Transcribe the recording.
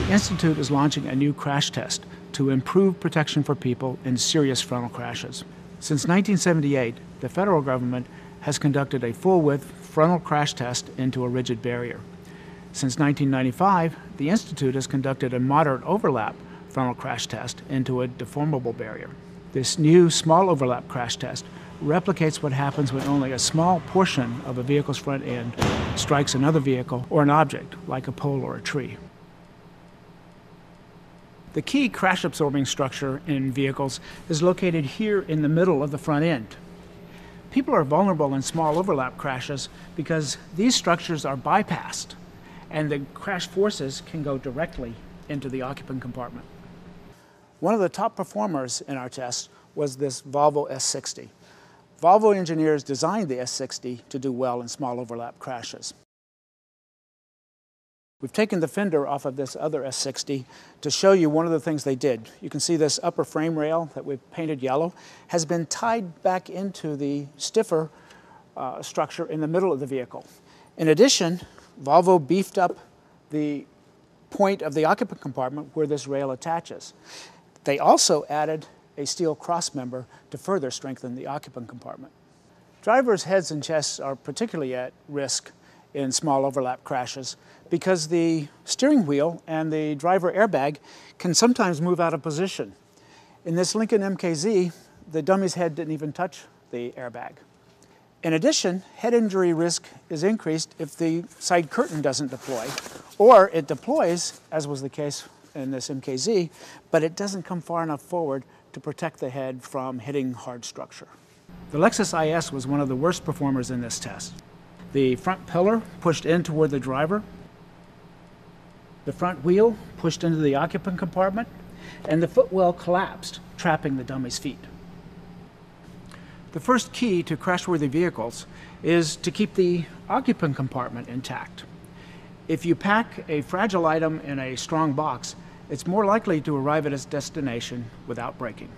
Institute is launching a new crash test to improve protection for people in serious frontal crashes. Since 1978, the federal government has conducted a full-width frontal crash test into a rigid barrier. Since 1995, the Institute has conducted a moderate overlap frontal crash test into a deformable barrier. This new small overlap crash test replicates what happens when only a small portion of a vehicle's front end strikes another vehicle or an object, like a pole or a tree. The key crash-absorbing structure in vehicles is located here in the middle of the front end. People are vulnerable in small overlap crashes because these structures are bypassed and the crash forces can go directly into the occupant compartment. One of the top performers in our test was this Volvo S60. Volvo engineers designed the S60 to do well in small overlap crashes. We've taken the fender off of this other S60 to show you one of the things they did. You can see this upper frame rail that we've painted yellow has been tied back into the stiffer structure in the middle of the vehicle. In addition, Volvo beefed up the point of the occupant compartment where this rail attaches. They also added a steel cross member to further strengthen the occupant compartment. Drivers' heads and chests are particularly at risk in small overlap crashes because the steering wheel and the driver airbag can sometimes move out of position. In this Lincoln MKZ, the dummy's head didn't even touch the airbag. In addition, head injury risk is increased if the side curtain doesn't deploy, or it deploys, as was the case in this MKZ, but it doesn't come far enough forward to protect the head from hitting hard structure. The Lexus IS was one of the worst performers in this test. The front pillar pushed in toward the driver, the front wheel pushed into the occupant compartment, and the footwell collapsed, trapping the dummy's feet. The first key to crashworthy vehicles is to keep the occupant compartment intact. If you pack a fragile item in a strong box, it's more likely to arrive at its destination without breaking.